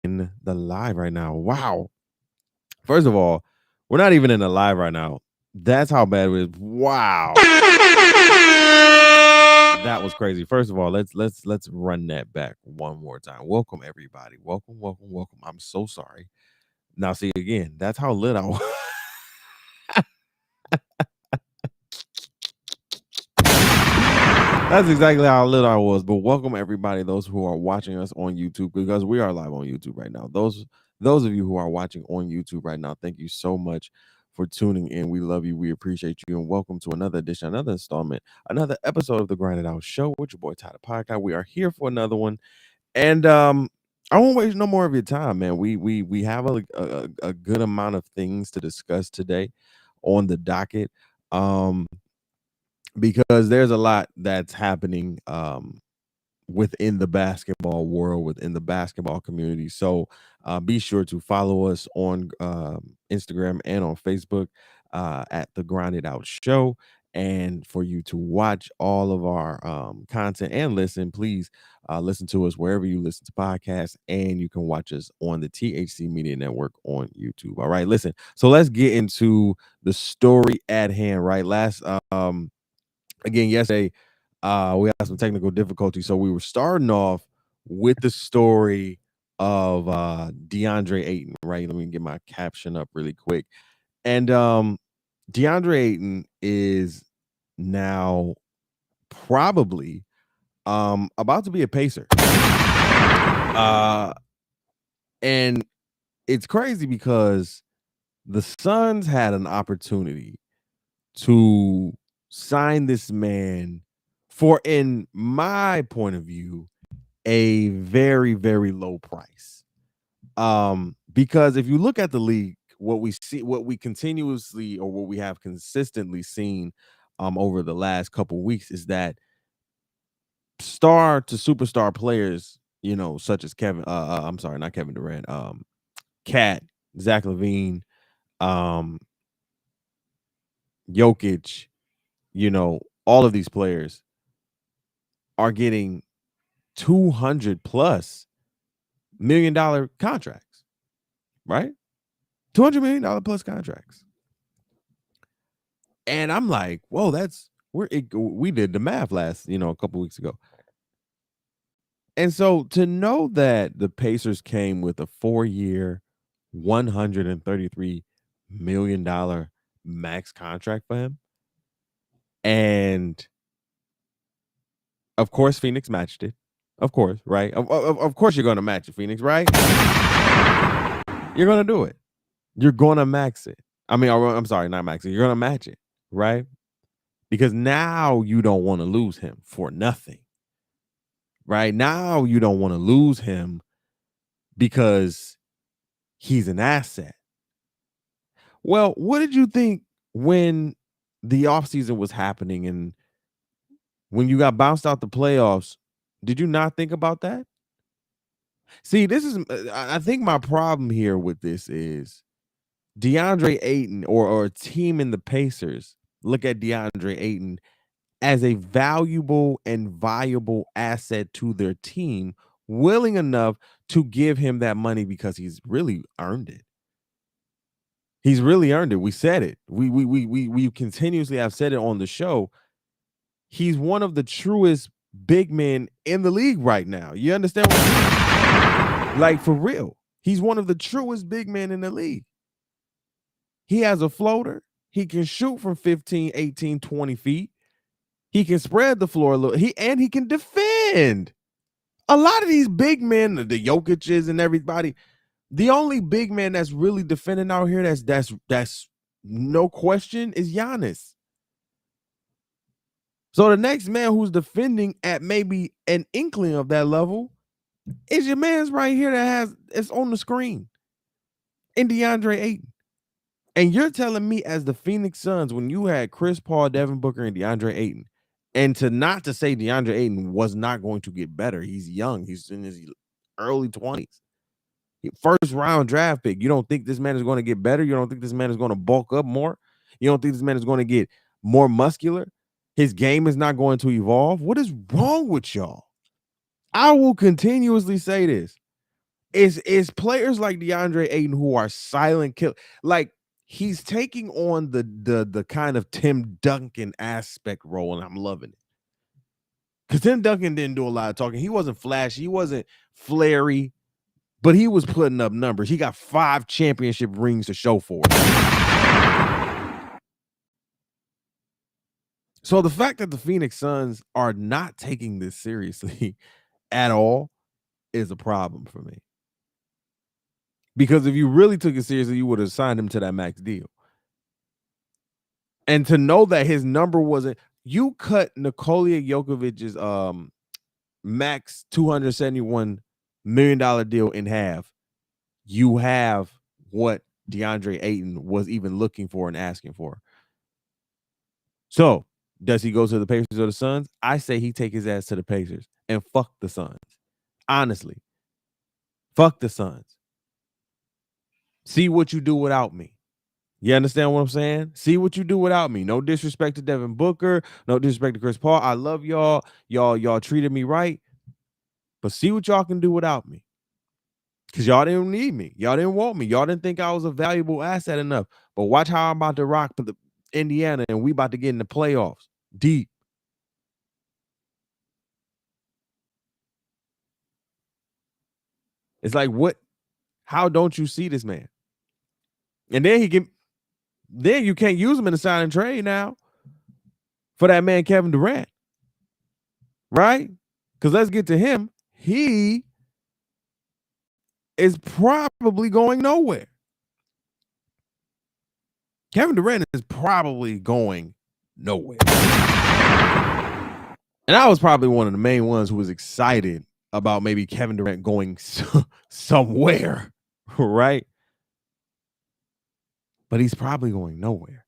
In the live right now. Wow. First of all, we're not even in the live right now. That's how bad it is. Wow. That was crazy. First of all, let's run that back one more time. Welcome everybody. Welcome, welcome, welcome. I'm so sorry. Now see again, that's how lit I was. That's exactly how lit I was. But welcome everybody, those who are watching us on YouTube, because we are live on YouTube right now. Those of you who are watching on YouTube right now, thank you so much for tuning in. We love you. We appreciate you. And welcome to another edition, another installment, another episode of the Grinded Out Show with your boy Tyler Podcast. We are here for another one. And I won't waste no more of your time, man. We have a good amount of things to discuss today on the docket. Because there's a lot that's happening within the basketball world, within the basketball community. So be sure to follow us on Instagram and on Facebook at the Grinded Out Show. And for you to watch all of our content and listen, please listen to us wherever you listen to podcasts, and you can watch us on the THC Media Network on YouTube. All right, listen. So let's get into the story at hand. Right, again, yesterday, we had some technical difficulties, so we were starting off with the story of DeAndre Ayton. Right, let me get my caption up really quick. And DeAndre Ayton is now probably about to be a Pacer. And it's crazy because the Suns had an opportunity to sign this man for, in my point of view, a very, very low price. Because if you look at the league, what we continuously, or what we have consistently seen over the last couple weeks, is that star to superstar players, such as I'm sorry, not Kevin Durant, Cat, Zach LaVine, um, Jokic, all of these players are getting 200 plus $1 million contracts, right? $200 million plus contracts. And I'm like, whoa, we did the math last, a couple weeks ago. And so to know that the Pacers came with a 4-year, $133 million max contract for him. And of course, Phoenix matched it. Of course, right? Of course, you're going to match it, Phoenix, right? You're going to do it. You're going to max it. I'm sorry, not max it. You're going to match it, right? Because now you don't want to lose him for nothing, right? Now you don't want to lose him because he's an asset. Well, what did you think when the offseason was happening and when you got bounced out the playoffs? Did you not think about that? See, I think my problem here with this is DeAndre Ayton, or a team in the Pacers look at DeAndre Ayton as a valuable and viable asset to their team, willing enough to give him that money because he's really earned it. He's really earned it. We said it. We continuously have said it on the show. He's one of the truest big men in the league right now. You understand what I'm saying? Like, for real. He's one of the truest big men in the league. He has a floater. He can shoot from 15, 18, 20 feet. He can spread the floor a little. He can defend. A lot of these big men, the Jokic's and everybody, the only big man that's really defending out here that's no question is Giannis. So the next man who's defending at maybe an inkling of that level is your man's right here it's on the screen. In DeAndre Ayton. And you're telling me, as the Phoenix Suns, when you had Chris Paul, Devin Booker, and DeAndre Ayton, and to say DeAndre Ayton was not going to get better. He's young. He's in his early 20s. First round draft pick. You don't think this man is going to get better? You don't think this man is going to bulk up more? You don't think this man is going to get more muscular? His game is not going to evolve? What is wrong with y'all? I will continuously say this. It's players like DeAndre Ayton who are silent kill. Like, he's taking on the kind of Tim Duncan aspect role, and I'm loving it. Because Tim Duncan didn't do a lot of talking. He wasn't flashy. He wasn't flary, but he was putting up numbers. He got 5 championship rings to show for it. So the fact that the Phoenix Suns are not taking this seriously at all is a problem for me. Because if you really took it seriously, you would have signed him to that max deal. And to know that his number wasn't, you cut Nikola Jokic's max $271 million deal in half. You have what DeAndre Ayton was even looking for and asking for. So, does he go to the Pacers or the Suns? I say he take his ass to the Pacers and fuck the Suns. Honestly. Fuck the Suns. See what you do without me. You understand what I'm saying? See what you do without me. No disrespect to Devin Booker. No disrespect to Chris Paul. I love y'all. Y'all treated me right. But see what y'all can do without me. Because y'all didn't need me. Y'all didn't want me. Y'all didn't think I was a valuable asset enough. But watch how I'm about to rock for the Indiana, and we about to get in the playoffs. Deep. It's like, what? How don't you see this man? And then you can't use him in the sign and trade now for that man Kevin Durant. Right? Because let's get to him. He is probably going nowhere. Kevin Durant is probably going nowhere. And I was probably one of the main ones who was excited about maybe Kevin Durant going somewhere, right? But he's probably going nowhere.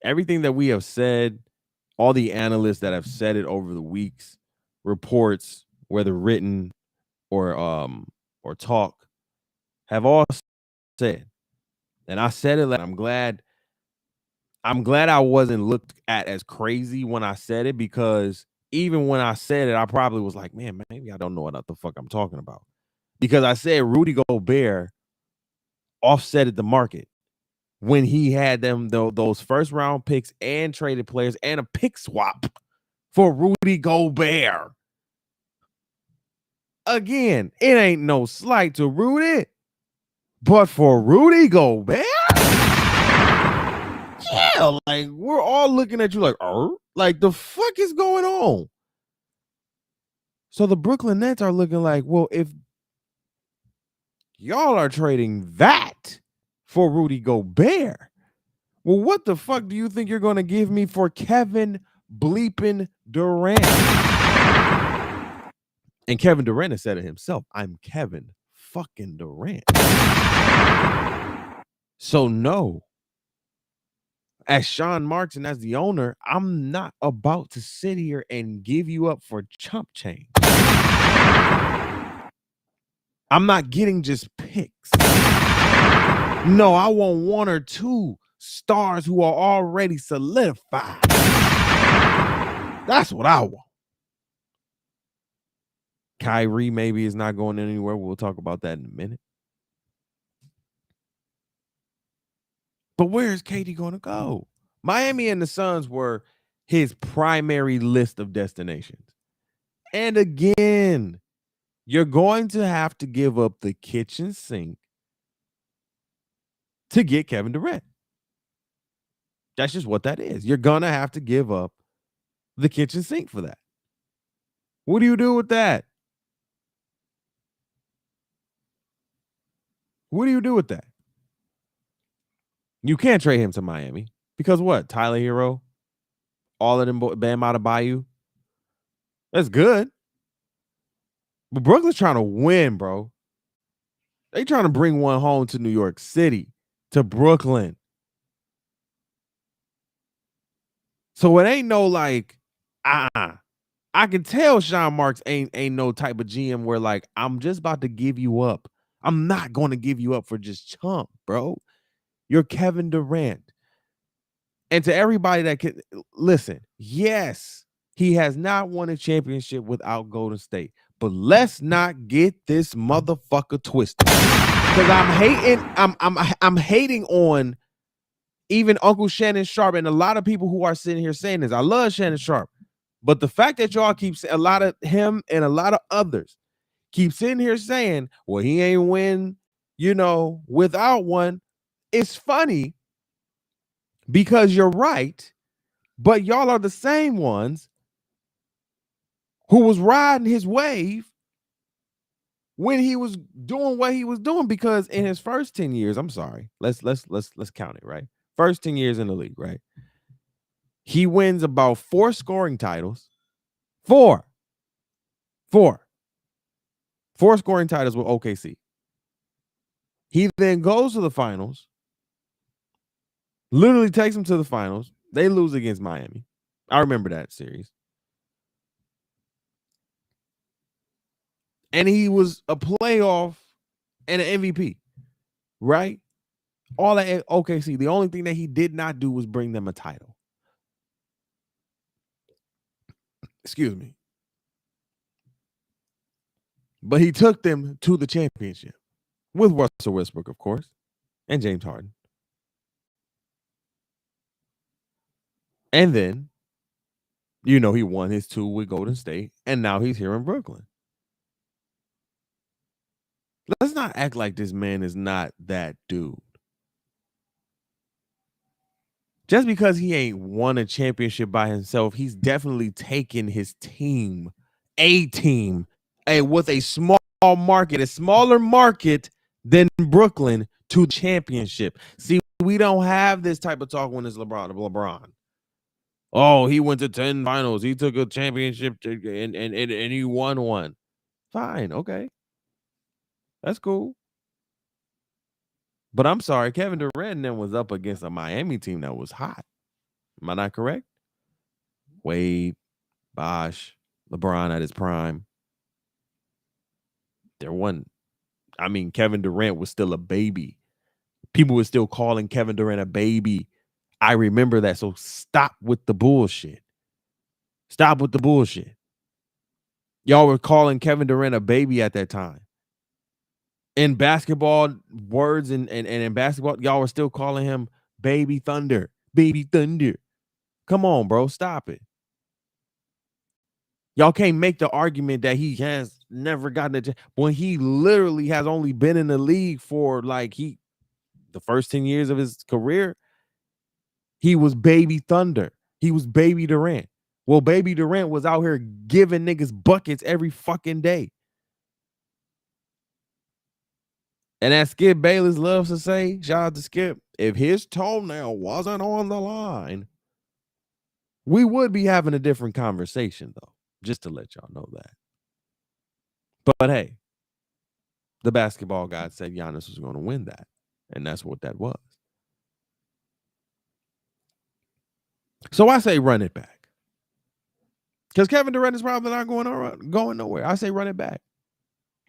Everything that we have said, all the analysts that have said it over the weeks, reports, whether written or talk, have all said. And I said it, like, I'm glad I wasn't looked at as crazy when I said it, because even when I said it, I probably was like, man, maybe I don't know what the fuck I'm talking about. Because I said Rudy Gobert offsetted the market when he had those first round picks and traded players and a pick swap for Rudy Gobert. Again, it ain't no slight to Rudy, but for Rudy Gobert, yeah, like, we're all looking at you like the fuck is going on? So the Brooklyn Nets are looking like, well, if y'all are trading that for Rudy Gobert, well, what the fuck do you think you're going to give me for Kevin bleeping Durant? And Kevin Durant has said it himself. I'm Kevin fucking Durant. So no, as Sean Marks and as the owner, I'm not about to sit here and give you up for chump change. I'm not getting just picks. No, I want 1 or 2 stars who are already solidified. That's what I want. Kyrie maybe is not going anywhere. We'll talk about that in a minute. But where is KD going to go? Miami and the Suns were his primary list of destinations. And again, you're going to have to give up the kitchen sink to get Kevin Durant. That's just what that is. You're going to have to give up the kitchen sink for that. What do you do with that? What do you do with that? You can't trade him to Miami because what? Tyler Hero, all of them, Bam Adebayo. That's good. But Brooklyn's trying to win, bro. They trying to bring one home to New York City, to Brooklyn. So it ain't no like, I can tell Sean Marks ain't no type of GM where like, I'm just about to give you up. I'm not going to give you up for just chump, bro. You're Kevin Durant. And to everybody that can listen, yes, he has not won a championship without Golden State. But let's not get this motherfucker twisted. Because I'm hating on even Uncle Shannon Sharp and a lot of people who are sitting here saying this. I love Shannon Sharp. But the fact that y'all keep saying, a lot of him and a lot of others keep sitting here saying, well, he ain't win, without one, it's funny because you're right, but y'all are the same ones who was riding his wave when he was doing what he was doing. Because in his first 10 years, I'm sorry, let's count it, right? First 10 years in the league, right? He wins about 4 scoring titles. Four scoring titles with OKC. He then goes to the finals, literally takes them to the finals. They lose against Miami. I remember that series. And he was a playoff and an MVP, right? All at OKC. The only thing that he did not do was bring them a title. Excuse me. But he took them to the championship with Russell Westbrook, of course, and James Harden. And then, he won his 2 with Golden State, and now he's here in Brooklyn. Let's not act like this man is not that dude. Just because he ain't won a championship by himself, he's definitely taken his team, with a small market, a smaller market than Brooklyn, to championship. See, we don't have this type of talk when it's LeBron. Oh, he went to 10 finals. He took a championship and he won one. Fine, okay. That's cool. But I'm sorry, Kevin Durant then was up against a Miami team that was hot. Am I not correct? Wade, Bosh, LeBron at his prime. There wasn't. Kevin Durant was still a baby. People were still calling Kevin Durant a baby. I remember that. So stop with the bullshit. Stop with the bullshit. Y'all were calling Kevin Durant a baby at that time. In basketball words and in basketball, y'all were still calling him Baby Thunder. Baby Thunder. Come on, bro. Stop it. Y'all can't make the argument that he has never gotten a when he literally has only been in the league for the first 10 years of his career. He was Baby Thunder. He was Baby Durant. Well, Baby Durant was out here giving niggas buckets every fucking day. And as Skip Bayless loves to say, shout out to Skip, if his toenail wasn't on the line, we would be having a different conversation, though, just to let y'all know that. But hey, the basketball god said Giannis was going to win that, and that's what that was. So I say run it back. Because Kevin Durant is probably not going nowhere. I say run it back.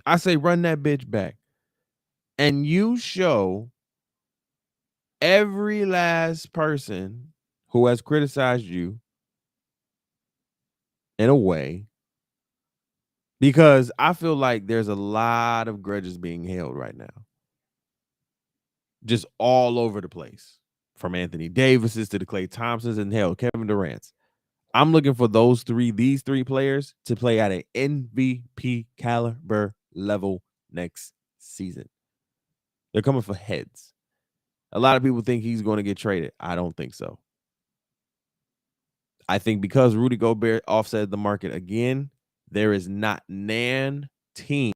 I say run that bitch back. And you show every last person who has criticized you in a way, because I feel like there's a lot of grudges being held right now. Just all over the place. from Anthony Davis's to the Klay Thompsons and hell, Kevin Durant's. I'm looking for these three players to play at an MVP caliber level next season. They're coming for heads. A lot of people think he's going to get traded. I don't think so. I think because Rudy Gobert offset the market again, there is not nan team.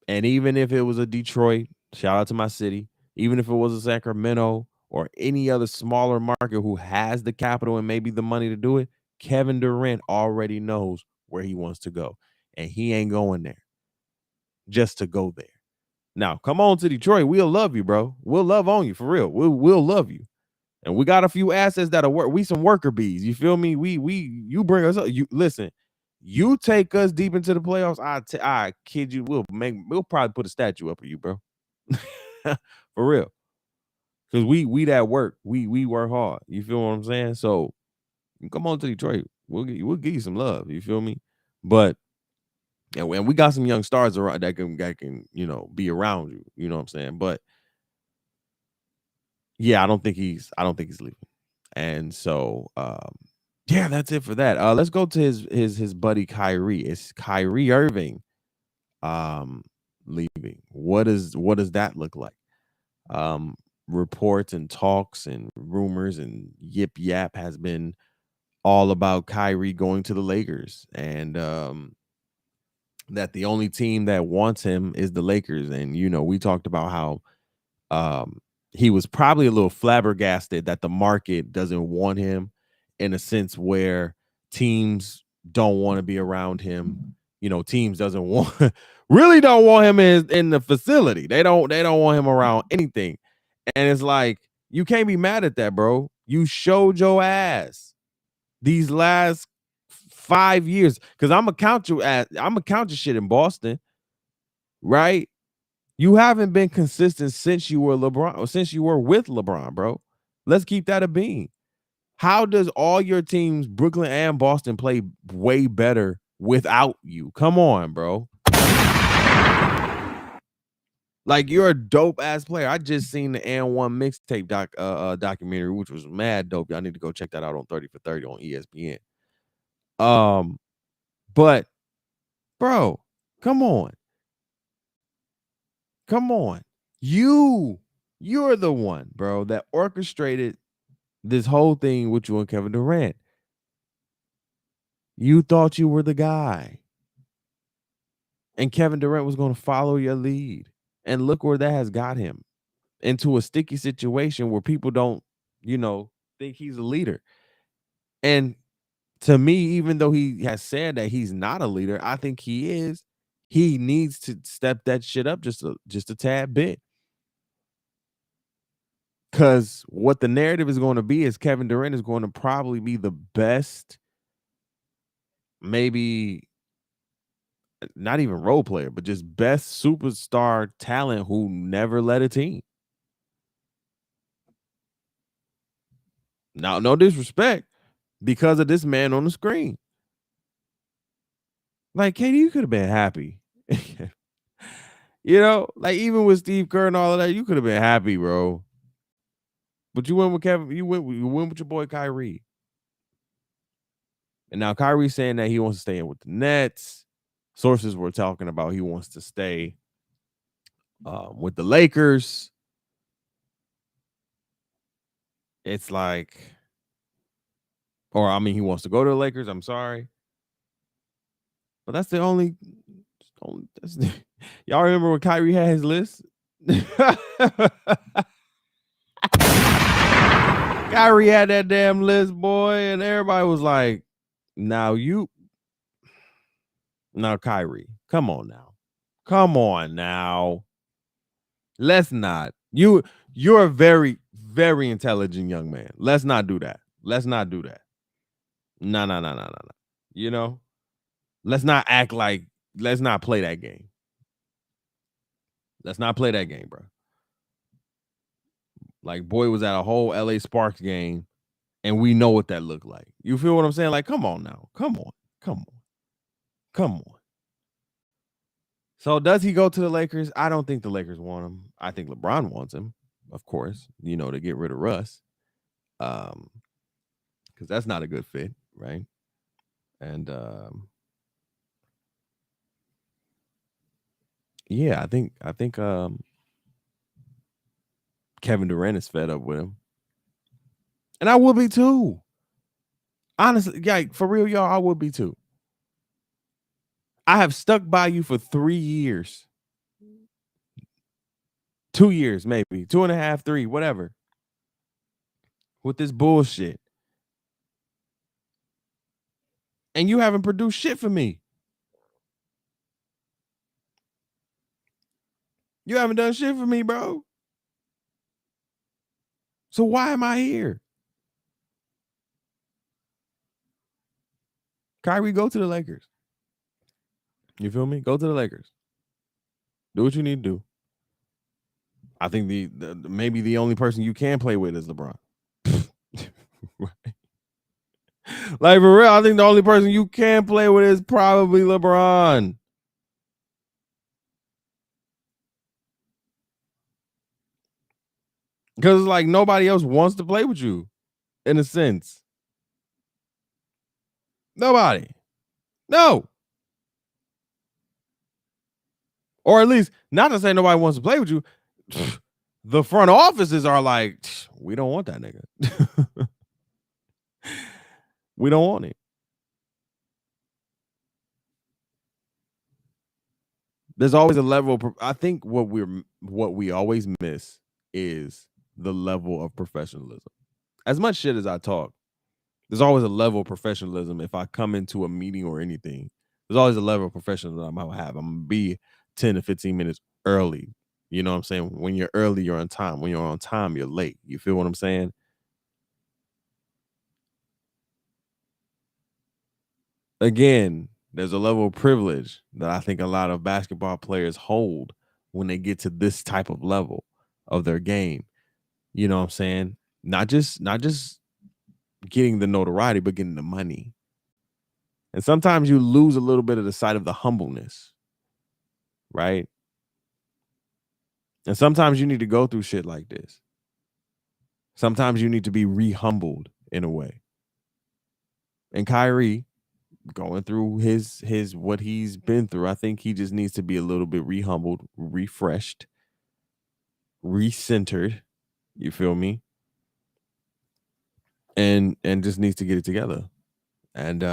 And even if it was a Detroit, shout out to my city, even if it was a Sacramento or any other smaller market who has the capital and maybe the money to do it, Kevin Durant already knows where he wants to go. And he ain't going there just to go there. Now, come on to Detroit. We'll love you, bro. We'll love on you for real. We'll love you. And we got a few assets that'll work. We some worker bees. You feel me? You bring us up. You listen. You take us deep into the playoffs. I kid you. We'll probably put a statue up of you, bro. For real. Because we that work. We work hard. You feel what I'm saying? So come on to Detroit. We'll give you some love. You feel me? But and we got some young stars around that can be around you. You know what I'm saying? But yeah, I don't think he's leaving. And so yeah, that's it for that. Let's go to his buddy Kyrie. It's Kyrie Irving leaving. What does that look like? Reports and talks and rumors and yip yap has been all about Kyrie going to the Lakers, and that the only team that wants him is the Lakers. And we talked about how he was probably a little flabbergasted that the market doesn't want him, in a sense where teams don't want to be around him. Teams really don't want him in the facility. They don't want him around anything. And it's like, you can't be mad at that, bro. You showed your ass these last 5 years. Because I'm gonna count your shit in Boston, right? You haven't been consistent since you were LeBron, or since you were with LeBron, bro. Let's keep that a bean. How does all your teams, Brooklyn and Boston, play way better without you? Come on, bro. Like, you're a dope ass player. I just seen the And One mixtape documentary, which was mad dope. Y'all need to go check that out on 30 for 30 on ESPN. But bro, come on. You're the one, bro, that orchestrated this whole thing with you and Kevin Durant. You thought you were the guy. And Kevin Durant was going to follow your lead. And look where that has got him, into a sticky situation where people don't, think he's a leader. And to me, even though he has said that he's not a leader, I think he is. He needs to step that shit up just a tad bit. Because what the narrative is going to be is Kevin Durant is going to probably be the best, maybe not even role player, but just best superstar talent who never led a team. Now, no disrespect, because of this man on the screen. Like, KD, you could have been happy. Like, even with Steve Kerr and all of that, you could have been happy, bro. But you went with Kevin. You went with your boy Kyrie. And now Kyrie's saying that he wants to stay in with the Nets. Sources were talking about he wants to stay with the Lakers. It's like, he wants to go to the Lakers. I'm sorry. But that's the only y'all remember when Kyrie had his list? Kyrie had that damn list, boy, and everybody was like, now Kyrie, come on now. Let's not. You're a very, very intelligent young man. Let's not do that. No. Let's not act like, let's not play that game. Bro. Like, boy was at a whole LA Sparks game, and we know what that looked like. You feel what I'm saying? Like, come on now. Come on. So does he go to the Lakers? I don't think the Lakers want him. I think LeBron wants him, of course, to get rid of Russ. Because that's not a good fit, right? And yeah, I think Kevin Durant is fed up with him. And I would be too. Honestly, for real, y'all, I would be too. I have stuck by you for 3 years. 2 years, maybe. 2.5, 3, whatever. With this bullshit. And you haven't produced shit for me. You haven't done shit for me, bro. So why am I here? Kyrie, go to the Lakers. You feel me? Go to the Lakers. Do what you need to do. I think maybe the only person you can play with is LeBron. Right. Like, for real, I think the only person you can play with is probably LeBron. Because like nobody else wants to play with you, in a sense. Nobody. No. Or at least, not to say nobody wants to play with you. The front offices are like, we don't want that nigga. We don't want it. There's always a level of, I think what we always miss is the level of professionalism. As much shit as I talk, there's always a level of professionalism. If I come into a meeting or anything, there's always a level of professionalism I'll have. I'm gonna be 10 to 15 minutes early. You know what I'm saying? When you're early, you're on time. When you're on time, you're late. You feel what I'm saying? Again, there's a level of privilege that I think a lot of basketball players hold when they get to this type of level of their game. You know what I'm saying? Not just getting the notoriety, but getting the money. And sometimes you lose a little bit of the sight of the humbleness, right? And sometimes you need to go through shit like this. Sometimes you need to be re-humbled in a way. And Kyrie going through his what he's been through, I think he just needs to be a little bit re-humbled, refreshed, recentered. You feel me? And just needs to get it together. And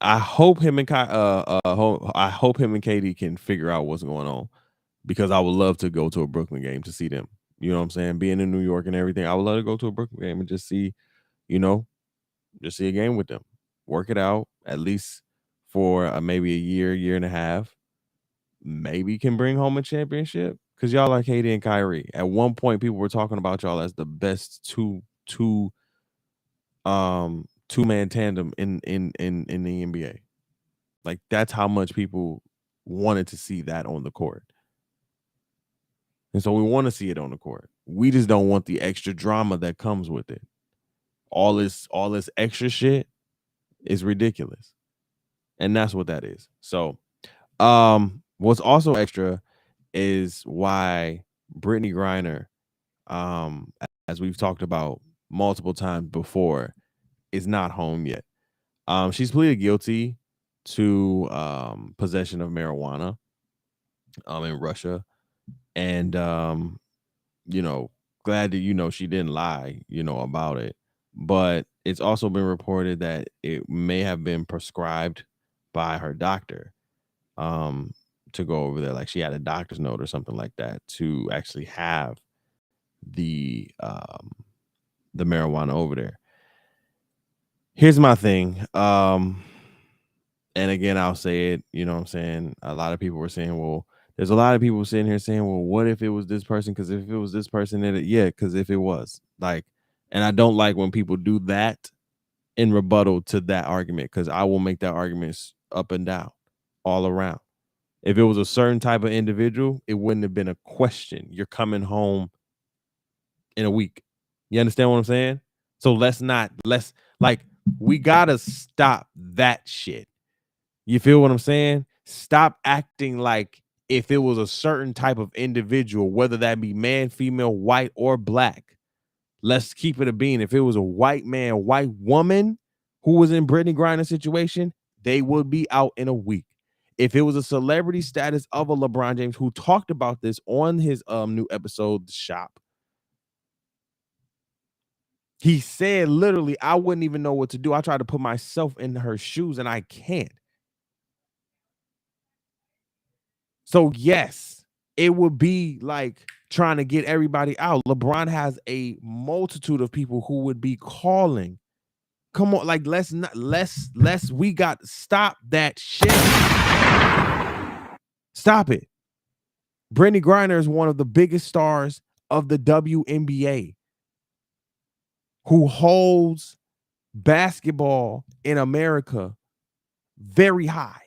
I hope him and I hope him and Katie can figure out what's going on, because I would love to go to a Brooklyn game to see them. You know what I'm saying? Being in New York and everything, I would love to go to a Brooklyn game and just see, just see a game with them. Work it out at least for maybe a year and a half. Maybe can bring home a championship, because y'all are Katie and Kyrie. At one point, people were talking about y'all as the best two-man tandem in the NBA. Like, that's how much people wanted to see that on the court. And so we want to see it on the court. We just don't want the extra drama that comes with it. All this extra shit is ridiculous. And that's what that is. So, what's also extra is why Britney Griner, as we've talked about multiple times before, is not home yet. She's pleaded guilty to possession of marijuana in Russia. And glad that she didn't lie, about it. But it's also been reported that it may have been prescribed by her doctor to go over there. Like, she had a doctor's note or something like that to actually have the marijuana over there. Here's my thing. And again, I'll say it, you know what I'm saying? A lot of people were saying, well, there's a lot of people sitting here saying, well, what if it was this person? Because if it was this person, then because if it was, like, and I don't like when people do that in rebuttal to that argument, because I will make that argument up and down, all around. If it was a certain type of individual, it wouldn't have been a question. You're coming home in a week. You understand what I'm saying? So we gotta stop that shit. You feel what I'm saying? Stop acting like if it was a certain type of individual, whether that be man, female, white, or black. Let's keep it a bean. If it was a white man, white woman who was in Britney Griner situation, they would be out in a week. If it was a celebrity status of a LeBron James who talked about this on his new episode, The Shop, he said literally, I wouldn't even know what to do. I tried to put myself in her shoes and I can't. So yes, it would be like trying to get everybody out. LeBron has a multitude of people who would be calling. Come on, like let's we got stop that shit. Stop it. Britney Griner is one of the biggest stars of the WNBA who holds basketball in America very high.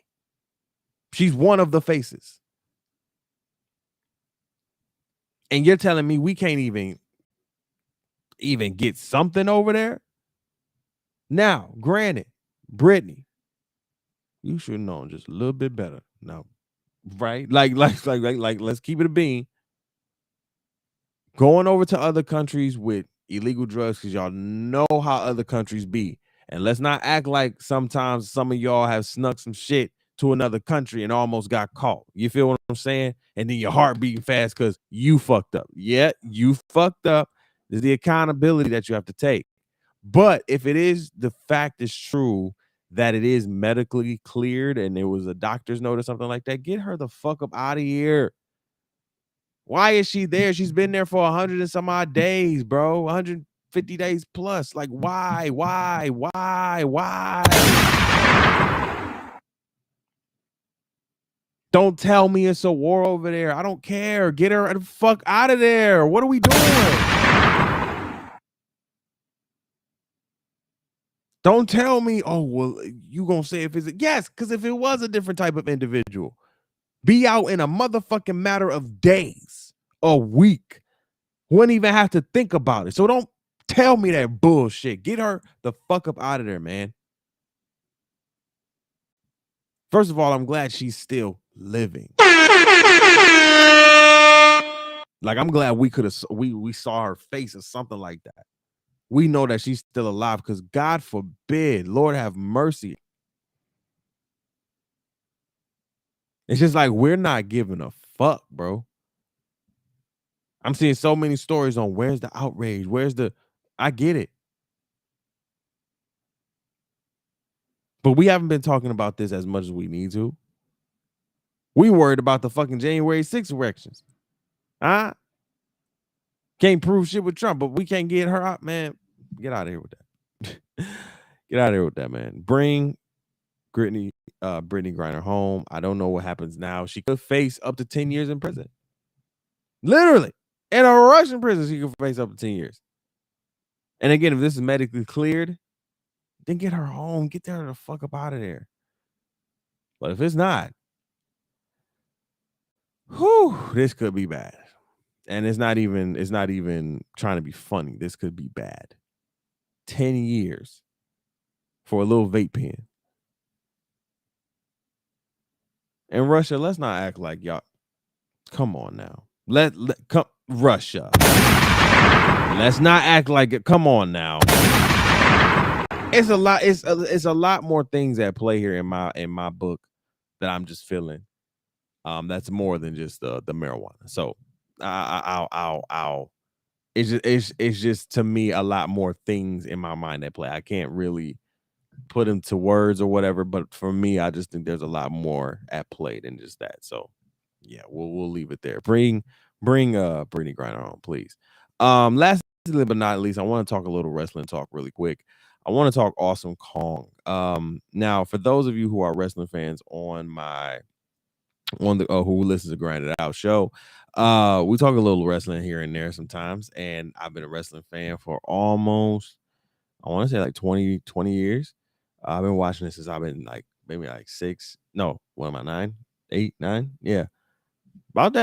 She's one of the faces. And you're telling me we can't even get something over there? Now, granted, Britney, you should have known just a little bit better. No, right? Like, let's keep it a bean. Going over to other countries with illegal drugs, because y'all know how other countries be. And let's not act like sometimes some of y'all have snuck some shit to another country and almost got caught. You feel what I'm saying? And then your heart beating fast because you fucked up. Yeah, you fucked up. There's the accountability that you have to take. But if it is, the fact is true that it is medically cleared and it was a doctor's note or something like that, get her the fuck up out of here. Why is she there? She's been there for 100 and some odd days, bro. 150 days plus. Like, why? Don't tell me it's a war over there. I don't care. Get her the fuck out of there. What are we doing? Don't tell me, oh, well, you gonna say if it's yes, because if it was a different type of individual, be out in a motherfucking matter of days, a week. Wouldn't even have to think about it. So don't tell me that bullshit. Get her the fuck up out of there, man. First of all, I'm glad she's still living. Like, I'm glad we could have we saw her face or something like that. We know that she's still alive because God forbid, Lord have mercy. It's just like we're not giving a fuck, bro. I'm seeing so many stories on where's the outrage, I get it. But we haven't been talking about this as much as we need to. We worried about the fucking January 6th elections. Huh? Can't prove shit with Trump, but we can't get her out, man. Get out of here with that. Get out of here with that, man. Bring Britney Griner home. I don't know what happens now. She could face up to 10 years in prison. Literally. In a Russian prison, she could face up to 10 years. And again, if this is medically cleared, then get her home. Get her the fuck up out of there. But if it's not, this could be bad. And it's not even trying to be funny. This could be bad. 10 years for a little vape pen. And Russia, let's not act like y'all. Come on now. Come Russia. Let's not act like it. Come on now. It's a lot. It's a lot more things at play here in my book that I'm just feeling. That's more than just the marijuana. So it's just to me a lot more things in my mind at play. I can't really put them to words or whatever, but for me, I just think there's a lot more at play than just that. So yeah, we'll leave it there. Bring Britney Griner on, please. Lastly but not least, I want to talk a little wrestling talk really quick. I want to talk Awesome Kong. Now for those of you who are wrestling fans on the who listens to Grinded Out show, we talk a little wrestling here and there sometimes, and I've been a wrestling fan for almost, I want to say like 20 years. I've been watching this since I've been like maybe like 6. No, what am I, 9, 8, 9? Yeah. About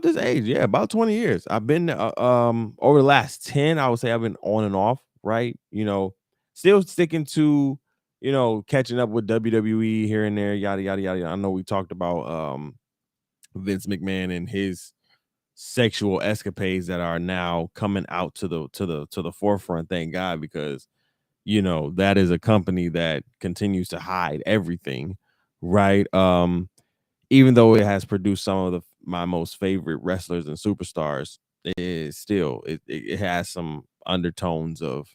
this age. Yeah, about 20 years. I've been over the last 10, I would say I've been on and off, right? You know, still sticking to catching up with WWE here and there, yada yada yada. I know we talked about Vince McMahon and his sexual escapades that are now coming out to the forefront. Thank God, because that is a company that continues to hide everything, right? Even though it has produced some of my most favorite wrestlers and superstars, it has some undertones of,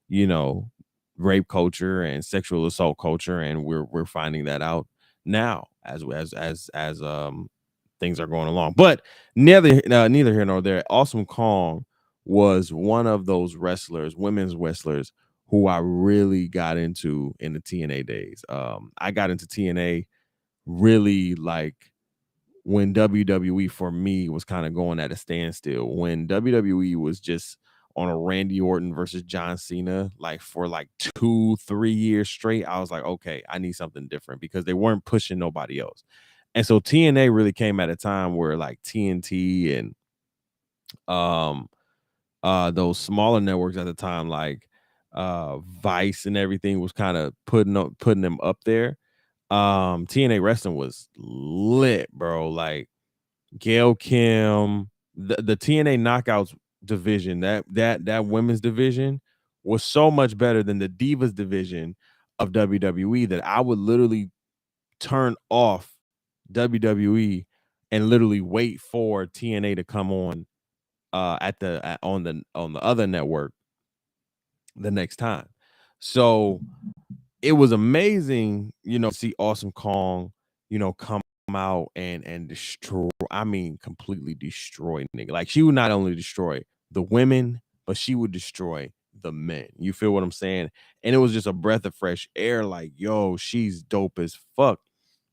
you know, rape culture and sexual assault culture, and we're finding that out now as things are going along. But neither here nor there. Awesome Kong was one of those wrestlers, women's wrestlers, who I really got into in the TNA days. I got into TNA really like when WWE for me was kind of going at a standstill, when WWE was just on a Randy Orton versus John Cena, like for like 2-3 years straight. I was like, okay, I need something different, because they weren't pushing nobody else. And so TNA really came at a time where like TNT and those smaller networks at the time, like Vice and everything, was kind of putting them up there. TNA wrestling was lit, bro. Like Gail Kim, the TNA Knockouts division, that women's division was so much better than the Divas division of WWE that I would literally turn off WWE and literally wait for TNA to come on on the other network the next time. So it was amazing, to see Awesome Kong, come out and destroy. I mean, completely destroy nigga. Like, she would not only destroy the women, but she would destroy the men. You feel what I'm saying? And it was just a breath of fresh air. Like, yo, she's dope as fuck.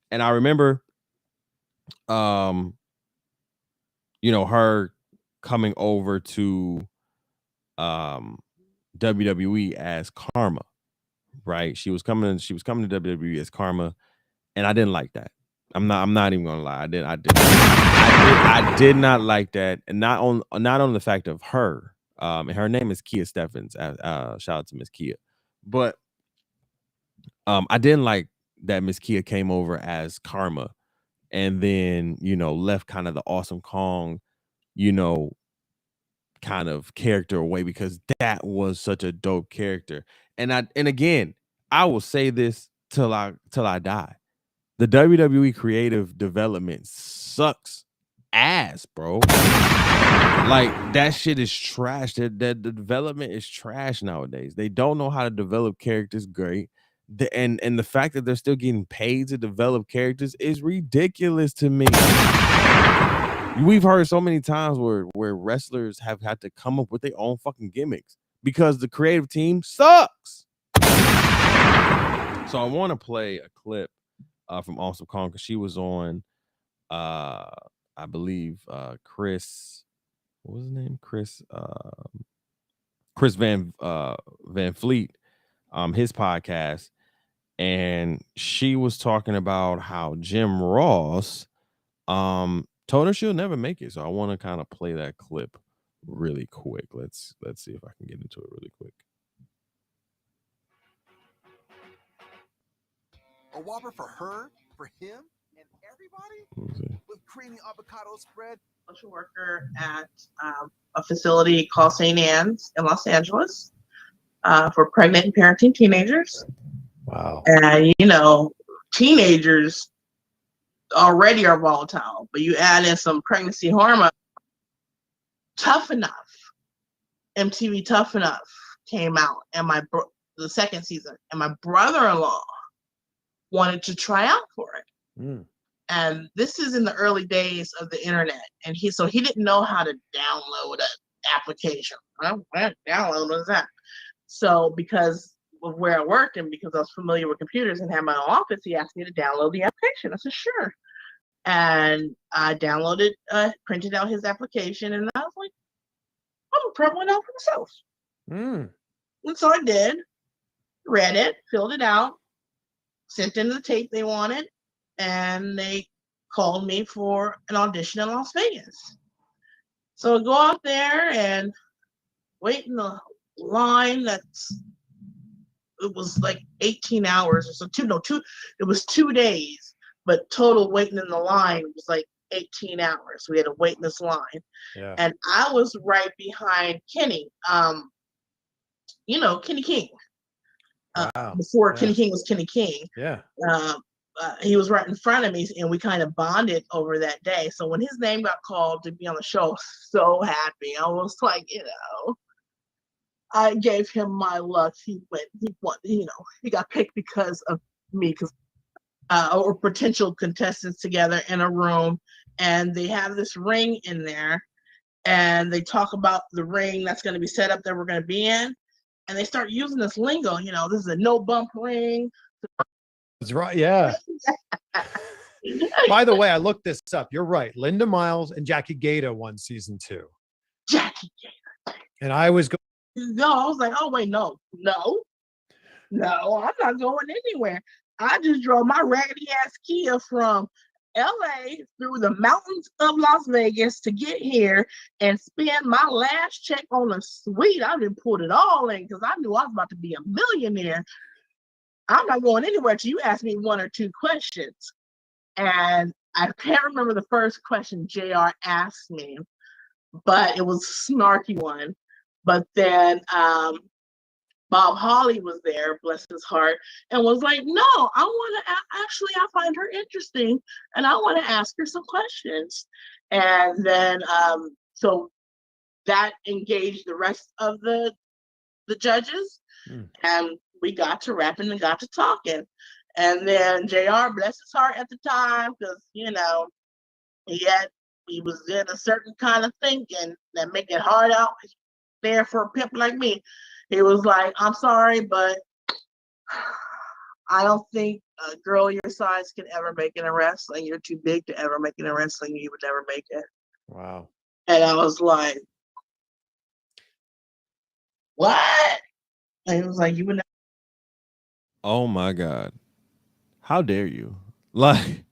And I remember, her coming over to um WWE as Karma, right? She was coming to WWE as Karma, and I didn't like that. I'm not even gonna lie. I did not like that, and not on the fact of her. And her name is Kia Steffens. Shout out to Miss Kia. But I didn't like that Miss Kia came over as Karma, and then left kind of the Awesome Kong, you know, kind of character away, because that was such a dope character. And again, I will say this till I die. The WWE creative development sucks ass, bro. Like, that shit is trash. That the development is trash nowadays. They don't know how to develop characters great. And the fact that they're still getting paid to develop characters is ridiculous to me. We've heard so many times where wrestlers have had to come up with their own fucking gimmicks because the creative team sucks. So I want to play a clip from Awesome Kong, because she was on I believe Chris, what was his name? Chris Van Fleet, his podcast, and she was talking about how Jim Ross told her she'll never make it. So I want to kind of play that clip really quick. Let's see if I can get into it really quick. A Whopper for her, for him, and everybody with creamy avocado spread. Social worker at a facility called St. Anne's in Los Angeles for pregnant and parenting teenagers. Wow. And teenagers already are volatile, but you add in some pregnancy hormone. Tough Enough, MTV Tough Enough came out, and the second season, and my brother-in-law wanted to try out for it. And this is in the early days of the internet, and he didn't know how to download an application. What download was that? So because of where I worked and because I was familiar with computers and had my own office, he asked me to download the application. I said, sure. And I downloaded, printed out his application, and I was like, I'm gonna print one out for myself. And so I did, read it, filled it out, sent in the tape they wanted, and they called me for an audition in Las Vegas. So I go out there and wait in the line that's it was like 18 hours or so. It was 2 days, but total waiting in the line was like 18 hours. We had to wait in this line. Yeah. And I was right behind Kenny. Kenny King. Wow. Before Kenny King was Kenny King. Yeah. He was right in front of me, and we kind of bonded over that day. So when his name got called to be on the show, so happy. I was like, I gave him my luck. He won, he got picked because of me, because or potential contestants together in a room, and they have this ring in there, and they talk about the ring that's going to be set up that we're going to be in, and they start using this lingo. This is a no bump ring. That's right. Yeah. By the way, I looked this up. You're right. Linda Miles and Jackie Gaeta won season 2. Jackie Gaeta. And I was going. No, I was like, oh wait, no, I'm not going anywhere. I just drove my raggedy ass Kia from LA through the mountains of Las Vegas to get here and spend my last check on a suite. I didn't put it all in because I knew I was about to be a millionaire. I'm not going anywhere till you ask me 1 or 2 questions. And I can't remember the first question JR asked me, but it was a snarky one. But then Bob Holly was there, bless his heart, and was like, no, I want to I find her interesting, and I want to ask her some questions. And then so that engaged the rest of the judges, and we got to rapping and got to talking. And then JR, bless his heart at the time, because he was in a certain kind of thinking that make it hard out there for a pimp like me. He was like, I'm sorry, but I don't think a girl your size can ever make it in wrestling. You're too big to ever make it in wrestling. You would never make it. Wow. And I was like, what? And he was like, you would never. Oh my God. How dare you? Like,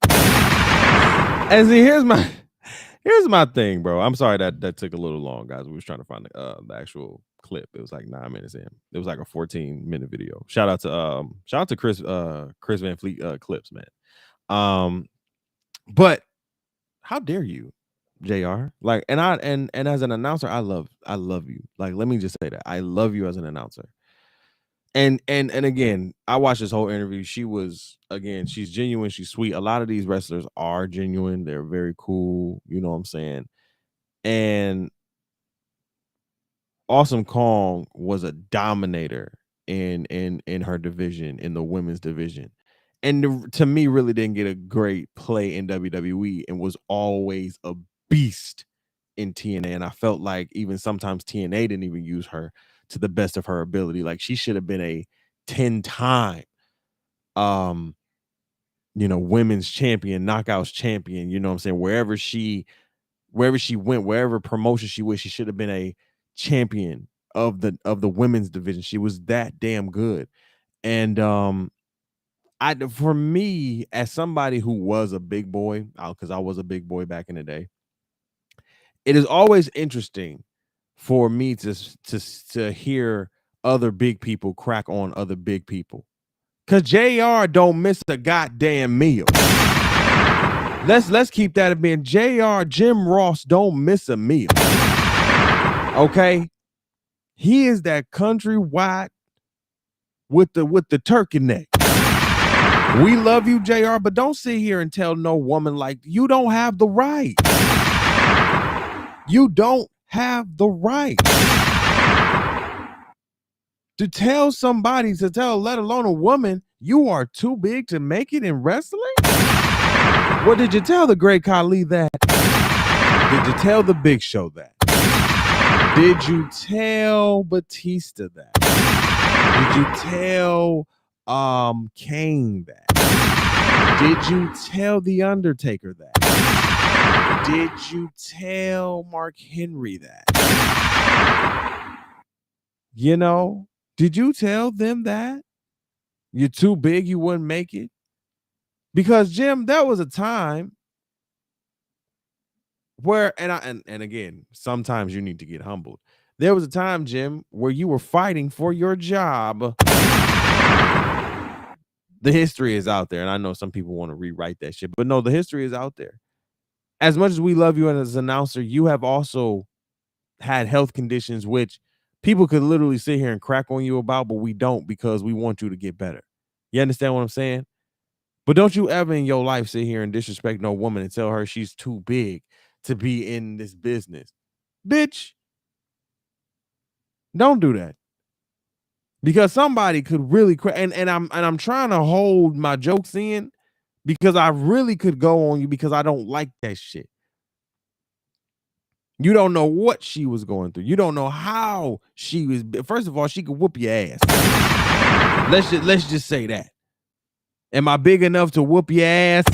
and see, here's my thing, bro. I'm sorry that took a little long, guys. We was trying to find the actual clip. It was like 9 minutes in. It was like a 14-minute video. Shout out to Chris Van Fleet clips, man. But how dare you, JR? Like, and as an announcer, I love you. Like, let me just say that. I love you as an announcer. And again, I watched this whole interview. She's genuine, she's sweet. A lot of these wrestlers are genuine. They're very cool, you know what I'm saying? And Awesome Kong was a dominator in her division, in the women's division. And to me, really didn't get a great play in WWE and was always a beast in TNA. And I felt like even sometimes TNA didn't even use her to the best of her ability. Like, she should have been a 10-time women's champion, knockouts champion, you know what I'm saying? Wherever she went, wherever promotion she was, she should have been a champion of the women's division. She was that damn good. And for me, as somebody who was a big boy, because I was a big boy back in the day, it is always interesting for me to hear other big people crack on other big people. Cause JR don't miss a goddamn meal. Let's keep that in mind. JR, Jim Ross don't miss a meal. Okay? He is that countrywide with the turkey neck. We love you, JR, but don't sit here and tell no woman like you don't have the right. You don't have the right to tell somebody, let alone a woman, you are too big to make it in wrestling? Well, did you tell the Great Khali that? Did you tell the Big Show that? Did you tell Batista that? Did you tell Kane that? Did you tell The Undertaker that? Did you tell Mark Henry that? Did you tell them that? You're too big, you wouldn't make it? Because, Jim, there was a time where, and again, sometimes you need to get humbled. There was a time, Jim, where you were fighting for your job. The history is out there, and I know some people want to rewrite that shit, but no, the history is out there. As much as we love you as an announcer, you have also had health conditions which people could literally sit here and crack on you about, but we don't because we want you to get better. You understand what I'm saying? But don't you ever in your life sit here and disrespect no woman and tell her she's too big to be in this business. Bitch, don't do that. Because somebody could really and I'm trying to hold my jokes in because I really could go on you because I don't like that shit. You don't know what she was going through. You don't know how she was. First of all, she could whoop your ass. Let's just say that. Am I big enough to whoop your ass,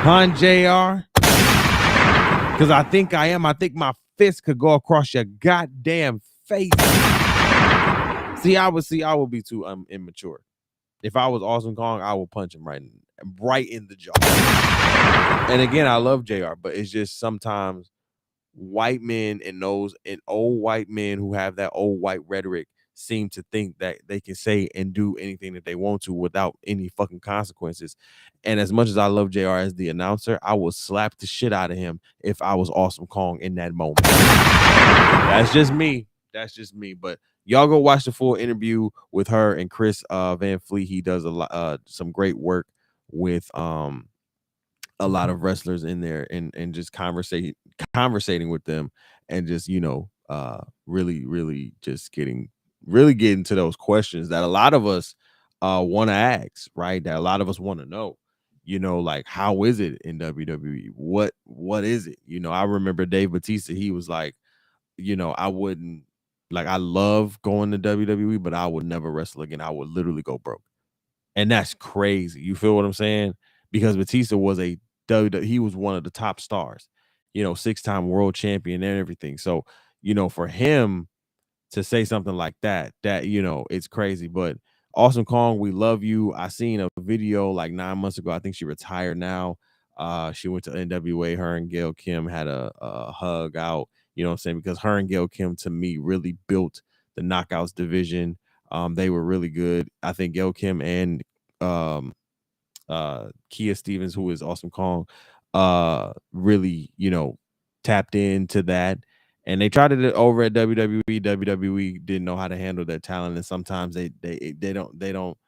Hun JR? Because I think I am. I think my fist could go across your goddamn face. I would be too immature. If I was Awesome Kong, I would punch him right in the jaw. And again, I love JR, but it's just sometimes white men and old white men who have that old white rhetoric seem to think that they can say and do anything that they want to without any fucking consequences. And as much as I love JR as the announcer, I would slap the shit out of him if I was Awesome Kong in that moment. That's just me. But y'all go watch the full interview with her and Chris Van Fleet. He does some great work with a lot of wrestlers in there and just conversating with them and just really just getting to those questions that a lot of us want to ask, right? That a lot of us want to know, like, how is it in WWE? What is it? I remember Dave Bautista, he was like, I wouldn't, like, I love going to WWE, but I would never wrestle again. I would literally go broke. And that's crazy. You feel what I'm saying? Because Batista was he was one of the top stars, 6-time world champion and everything. So, for him to say something like that, it's crazy. But Awesome Kong, we love you. I seen a video like 9 months ago. I think she retired now. She went to NWA. Her and Gail Kim had a hug out, you know what I'm saying? Because her and Gail Kim, to me, really built the Knockouts division. They were really good. I think Gail Kim and Kia Stevens, who is Awesome Kong, really, tapped into that. And they tried it over at WWE. WWE didn't know how to handle their talent, and sometimes they don't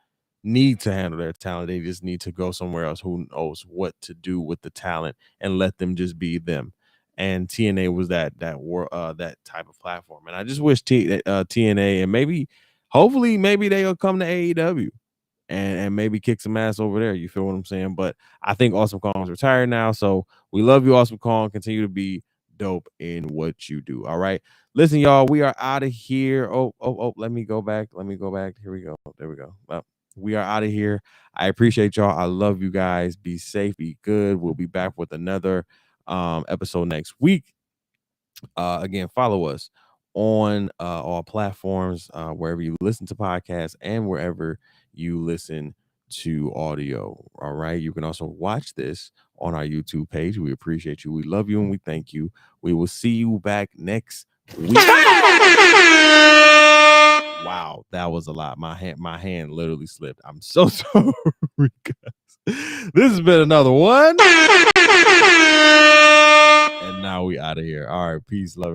need to handle their talent. They just need to go somewhere else who knows what to do with the talent and let them just be them. And TNA was that type of platform. And I just wish TNA and hopefully they'll come to AEW and maybe kick some ass over there. You feel what I'm saying? But I think Awesome Kong's retired now. So we love you, Awesome Kong. Continue to be dope in what you do. All right. Listen, y'all, we are out of here. Oh, let me go back. Here we go. There we go. Well, we are out of here. I appreciate y'all. I love you guys. Be safe, be good. We'll be back with another episode next week. Again, follow us on all platforms, wherever you listen to podcasts and wherever you listen to audio. All right. You can also watch this on our YouTube page. We appreciate you. We love you and we thank you. We will see you back next week. Wow, that was a lot. My hand literally slipped. I'm so sorry, guys. This has been another one. And now we out of here. All right, peace, love.